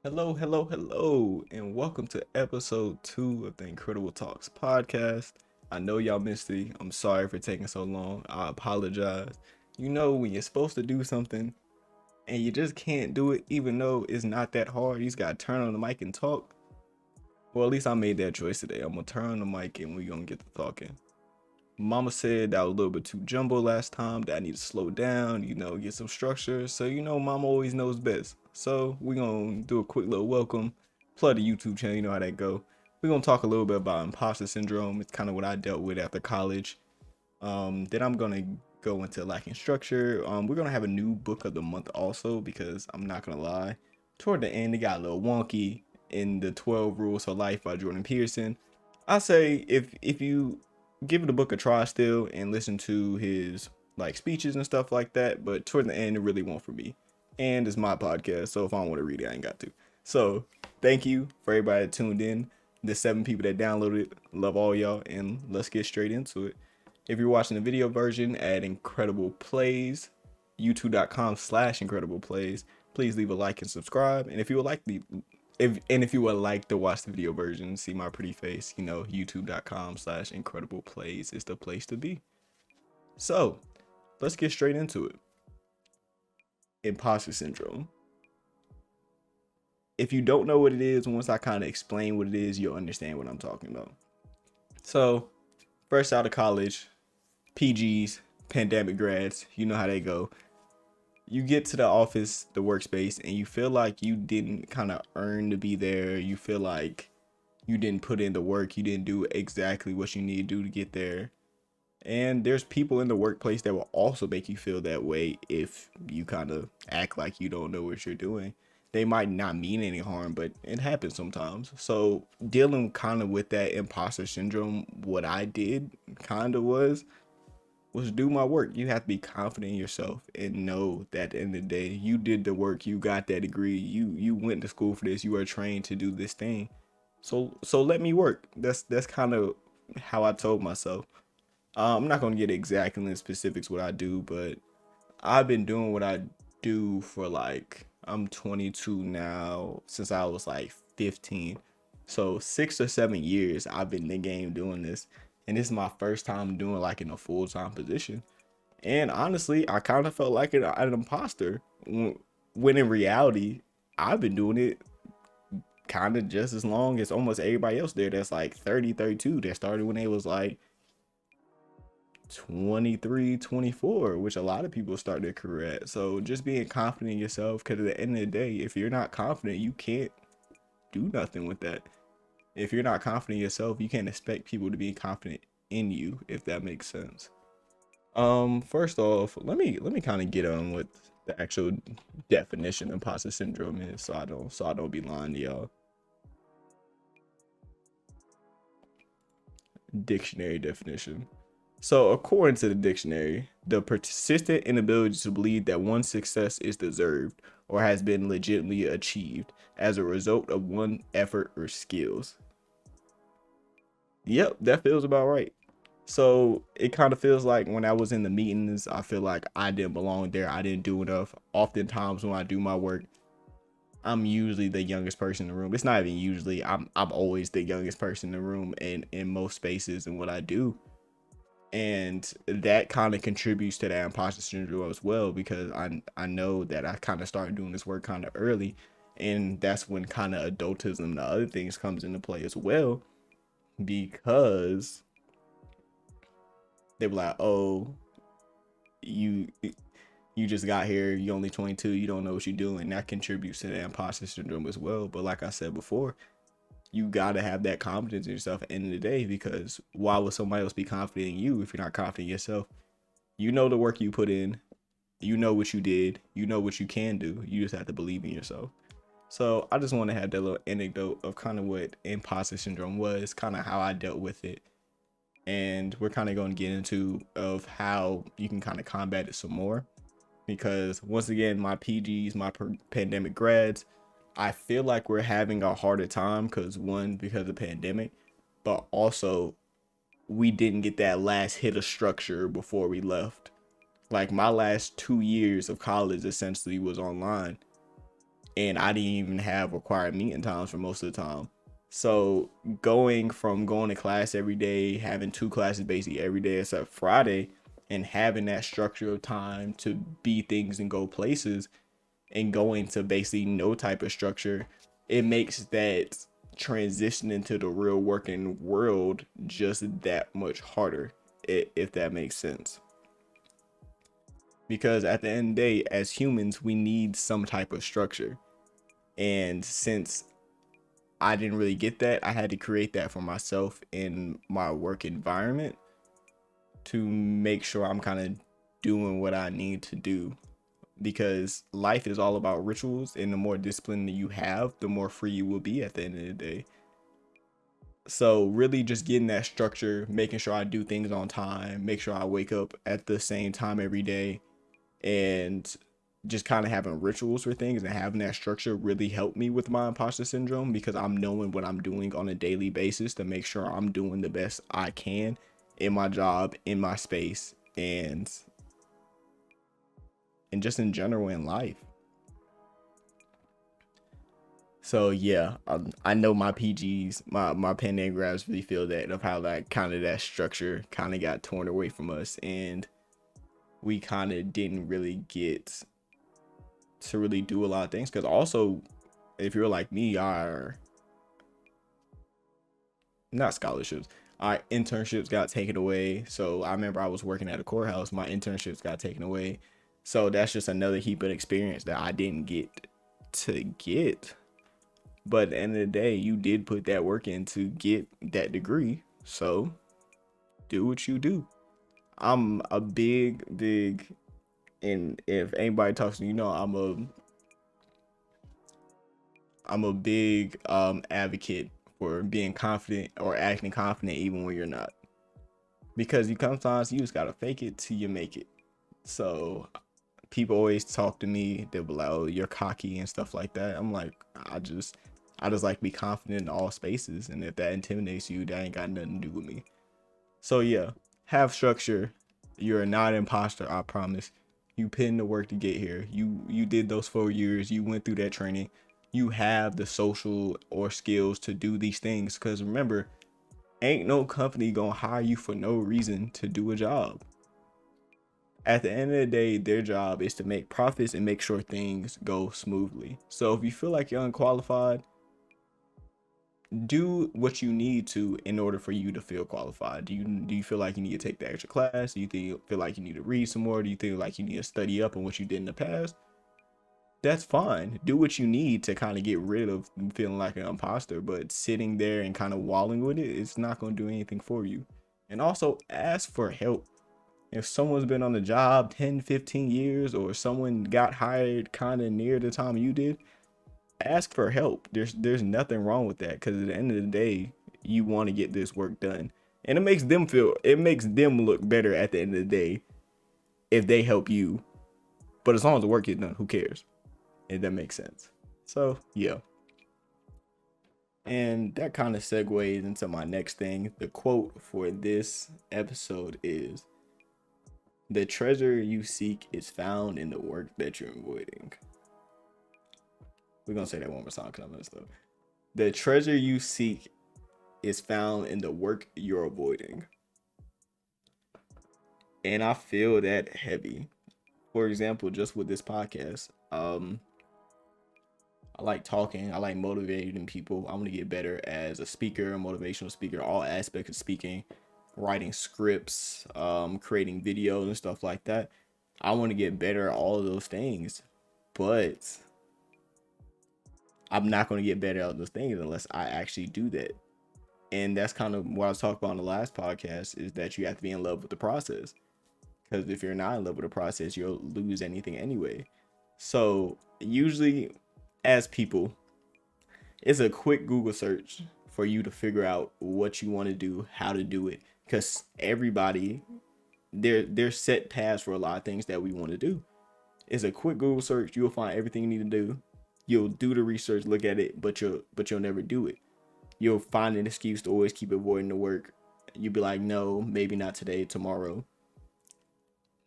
Hello, hello, hello, and welcome to episode 2 of the Incredible Talks podcast. I know y'all missed it. I'm sorry for taking so long. I apologize. You know, when you're supposed to do something and you just can't do it, even though it's not that hard, you just gotta turn on the mic and talk. Well, at least I made that choice today. I'm gonna turn on the mic and we're gonna get to talking. Mama said that was a little bit too jumbo last time, that I need to slow down, get some structure. So, Mama always knows best. So, we're going to do a quick little welcome, plug the YouTube channel, you know how that go. We're going to talk a little bit about imposter syndrome. It's kind of what I dealt with after college. Then I'm going to go into lacking structure. We're going to have a new book of the month also, because I'm not going to lie. Toward the end, it got a little wonky in the 12 Rules for Life by Jordan Peterson. I say if you give the book a try still and listen to his like speeches and stuff like that, but toward the end it really won't for me, and it's my podcast, so if I don't want to read it I ain't got to. So thank you for everybody that tuned in, the 7 people that downloaded it. Love all y'all, and let's get straight into it. If you're watching the video version at Incredible Plays, youtube.com/Incredible Plays, please leave a like and subscribe. And if you would like if you would like to watch the video version, see my pretty face, youtube.com/Incredible Plays is the place to be. So let's get straight into it. Imposter syndrome. If you don't know what it is, once I kind of explain what it is, you'll understand what I'm talking about. So first out of college, PGs, pandemic grads, you know how they go. You get to the office, the workspace, and you feel like you didn't kind of earn to be there. You feel like you didn't put in the work. You didn't do exactly what you need to do to get there. And there's people in the workplace that will also make you feel that way if you kind of act like you don't know what you're doing. They might not mean any harm, but it happens sometimes. So dealing kind of with that imposter syndrome, what I did kind of was do my work. You have to be confident in yourself and know that at the end of the day, you did the work, you got that degree, you went to school for this, you are trained to do this thing. So let me work. That's kind of how I told myself. I'm not gonna get exactly in the specifics what I do, but I've been doing what I do for like, I'm 22 now, since I was like 15. So 6 or 7 years I've been in the game doing this. And this is my first time doing like in a full-time position. And honestly, I kind of felt like an imposter when in reality, I've been doing it kind of just as long as almost everybody else there that's like 30, 32 that started when they was like 23, 24, which a lot of people start their career at. So just being confident in yourself, because at the end of the day, if you're not confident, you can't do nothing with that. If you're not confident in yourself, you can't expect people to be confident in you, if that makes sense. First off, let me kind of get on what the actual definition of imposter syndrome is, so I don't be lying to y'all. Dictionary definition. So according to the dictionary, the persistent inability to believe that one's success is deserved or has been legitimately achieved as a result of one effort or skills. Yep, that feels about right. So it kind of feels like when I was in the meetings, I feel like I didn't belong there. I didn't do enough. Oftentimes when I do my work, I'm usually the youngest person in the room. It's not even usually. I'm always the youngest person in the room in most spaces and what I do. And that kind of contributes to that imposter syndrome as well, because I know that I kind of started doing this work kind of early, and that's when kind of adultism and the other things comes into play as well, because they were like, oh, you just got here, you only 22, you don't know what you're doing. That contributes to the imposter syndrome as well. But like I said before, you gotta have that confidence in yourself at the end of the day, because why would somebody else be confident in you if you're not confident in yourself? You know the work you put in, you know what you did, you know what you can do. You just have to believe in yourself. So I just want to have that little anecdote of kind of what imposter syndrome was, kind of how I dealt with it. And we're kind of going to get into of how you can kind of combat it some more, because once again, my PGs, my pandemic grads, I feel like we're having a harder time because of the pandemic, but also we didn't get that last hit of structure before we left. Like my last 2 years of college essentially was online, and I didn't even have required meeting times for most of the time. So going to class every day, having 2 classes basically every day except Friday, and having that structure of time to be things and go places, and going to basically no type of structure, it makes that transition into the real working world just that much harder, if that makes sense. Because at the end of the day, as humans, we need some type of structure. And since I didn't really get that, I had to create that for myself in my work environment to make sure I'm kind of doing what I need to do. Because life is all about rituals, and the more discipline that you have, the more free you will be at the end of the day. So really just getting that structure, making sure I do things on time, make sure I wake up at the same time every day, and just kind of having rituals for things and having that structure really helped me with my imposter syndrome, because I'm knowing what I'm doing on a daily basis to make sure I'm doing the best I can in my job, in my space, and just in general in life. So yeah, I know my PGs, my pen name grabs really feel that, of how that kind of that structure kind of got torn away from us, and we kind of didn't really get to really do a lot of things. Because also, if you're like me, our not scholarships, our internships got taken away. So I remember I was working at a courthouse, my internships got taken away. So that's just another heap of experience that I didn't get to get. But at the end of the day, you did put that work in to get that degree. So do what you do. I'm a big, and if anybody talks to me, you know, I'm a big advocate for being confident or acting confident even when you're not. Because sometimes you just gotta fake it till you make it. So people always talk to me, they'll be like, oh, you're cocky and stuff like that. I'm like, I just like to be confident in all spaces, and if that intimidates you, that ain't got nothing to do with me. So yeah, have structure. You're not an imposter, I promise. You put in the work to get here. You did those 4 years. You went through that training. You have the social or skills to do these things. Because remember, ain't no company gonna hire you for no reason to do a job. At the end of the day, their job is to make profits and make sure things go smoothly. So if you feel like you're unqualified, do what you need to in order for you to feel qualified. Do you feel like you need to take the extra class? Do you feel like you need to read some more? Do you feel like you need to study up on what you did in the past? That's fine. Do what you need to kind of get rid of feeling like an imposter, but sitting there and kind of walling with it, it's not going to do anything for you. And also ask for help. If someone's been on the job 10, 15 years, or someone got hired kind of near the time you did, ask for help. There's nothing wrong with that, because at the end of the day, you want to get this work done, and it makes them look better at the end of the day if they help you. But as long as the work gets done, who cares? If that makes sense. So yeah, and that kind of segues into my next thing. The quote for this episode is, "The treasure you seek is found in the work that you're avoiding." We're gonna say that one more time because I messed up. The treasure you seek is found in the work you're avoiding. And I feel that heavy. For example, just with this podcast, I like talking, I like motivating people. I want to get better as a speaker, a motivational speaker, all aspects of speaking, writing scripts, creating videos and stuff like that. I want to get better at all of those things, but I'm not going to get better at those things unless I actually do that. And that's kind of what I was talking about in the last podcast, is that you have to be in love with the process. Because if you're not in love with the process, you'll lose anything anyway. So usually, as people, it's a quick Google search for you to figure out what you want to do, how to do it. Because everybody, there's set paths for a lot of things that we want to do. It's a quick Google search. You'll find everything you need to do. You'll do the research, look at it, but you'll never do it. You'll find an excuse to always keep avoiding the work. You'll be like, no, maybe not today, tomorrow.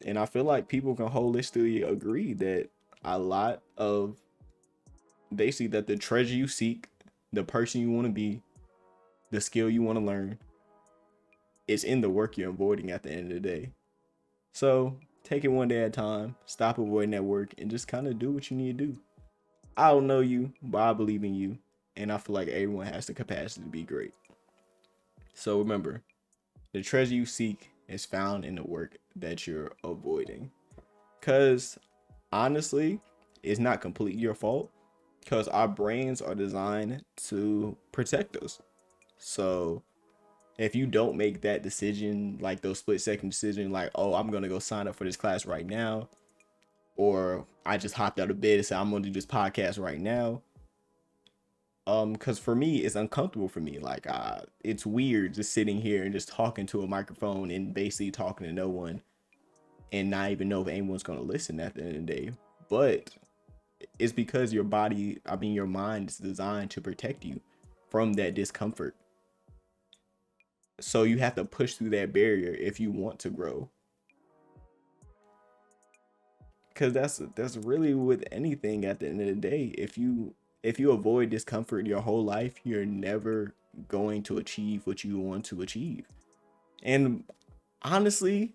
And I feel like people can holistically agree that a lot of basically that the treasure you seek, the person you want to be, the skill you want to learn is in the work you're avoiding at the end of the day. So take it one day at a time, stop avoiding that work, and just kind of do what you need to do. I don't know you, but I believe in you, and I feel like everyone has the capacity to be great. So remember, the treasure you seek is found in the work that you're avoiding. Because honestly, it's not completely your fault, because our brains are designed to protect us. So if you don't make that decision, like those split second decision, like, oh, I'm gonna go sign up for this class right now, or I just hopped out of bed and said I'm gonna do this podcast right now. Because for me, it's uncomfortable for me. Like, it's weird just sitting here and just talking to a microphone and basically talking to no one, and not even know if anyone's gonna listen at the end of the day. But it's because your body, I mean, your mind is designed to protect you from that discomfort. So you have to push through that barrier if you want to grow. Because that's really with anything at the end of the day. If you avoid discomfort your whole life, you're never going to achieve what you want to achieve. And honestly,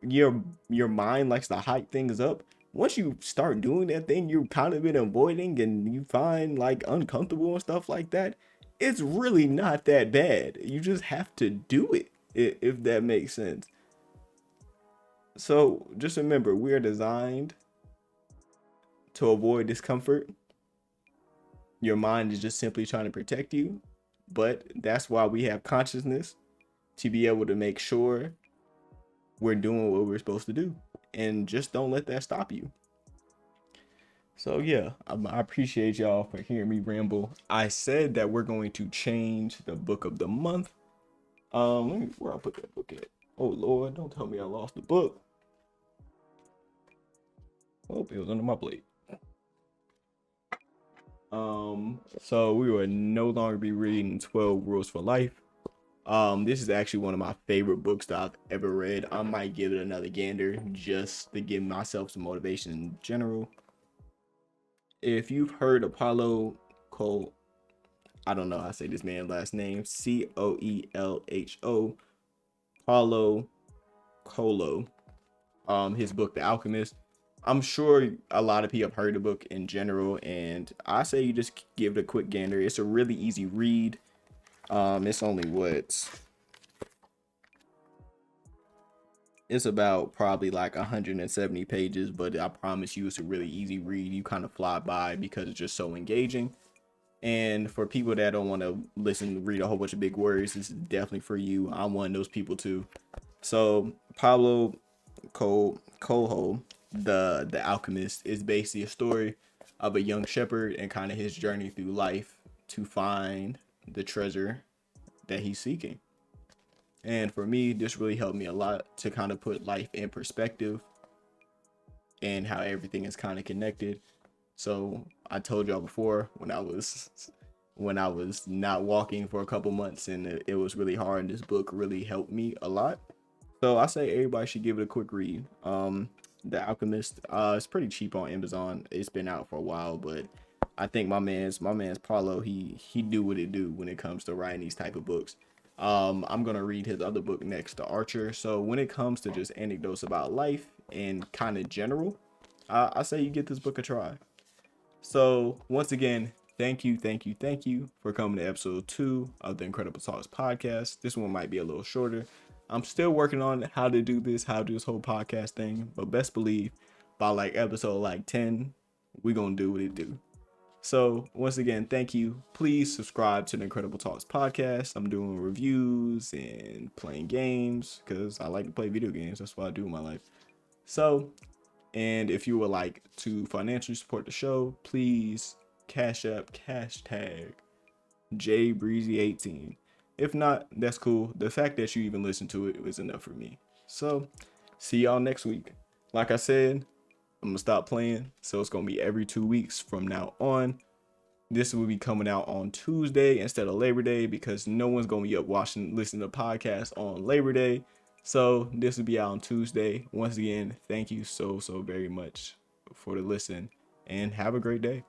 your mind likes to hype things up. Once you start doing that thing you've kind of been avoiding and you find like uncomfortable and stuff like that, it's really not that bad. You just have to do it, if that makes sense. So just remember, we are designed to avoid discomfort. Your mind is just simply trying to protect you, but that's why we have consciousness, to be able to make sure we're doing what we're supposed to do, and just don't let that stop you. So yeah, I appreciate y'all for hearing me ramble. I said that we're going to change the book of the month. Let me, where I put that book at? Oh Lord, don't tell me I lost the book. Oh, it was under my plate. So we will no longer be reading 12 Rules for Life. This is actually one of my favorite books that I've ever read. I might give it another gander just to give myself some motivation in general. If you've heard Apollo Cole, I don't know how to say this man's last name, Coelho, Paulo Coelho, his book The Alchemist. I'm sure a lot of people have heard the book in general, and I say you just give it a quick gander. It's a really easy read. It's only it's about probably like 170 pages, but I promise you it's a really easy read. You kind of fly by because it's just so engaging. And for people that don't want to read a whole bunch of big words, this is definitely for you. I'm one of those people too. So Pablo Coelho, the Alchemist, is basically a story of a young shepherd and kind of his journey through life to find the treasure that he's seeking. And for me, this really helped me a lot to kind of put life in perspective and how everything is kind of connected. So I told y'all before, when I was not walking for a couple months and it was really hard, this book really helped me a lot. So I say everybody should give it a quick read. The Alchemist, it's pretty cheap on Amazon. It's been out for a while, but I think my man's Paulo, he do what it do when it comes to writing these type of books. I'm gonna read his other book next, The Archer. So when it comes to just anecdotes about life and kind of general, I say you get this book a try. So once again, thank you for coming to episode 2 of the Inkredible Talks podcast. This one might be a little shorter. I'm still working on how to do this whole podcast thing, but best believe by like episode like 10, we gonna do what it do. So once again, thank you. Please subscribe to the Inkredible Talks podcast. I'm doing reviews and playing games because I like to play video games. That's what I do in my life. So, and if you would like to financially support the show, please cash up, hashtag JBreezy18. If not, that's cool. The fact that you even listen to it was enough for me. So, see y'all next week. Like I said, I'm gonna stop playing, so it's gonna be every 2 weeks from now on. This will be coming out on Tuesday instead of Labor Day because no one's gonna be up listening to podcasts on Labor Day. So this will be out on Tuesday. Once again, thank you so very much for the listen, and have a great day.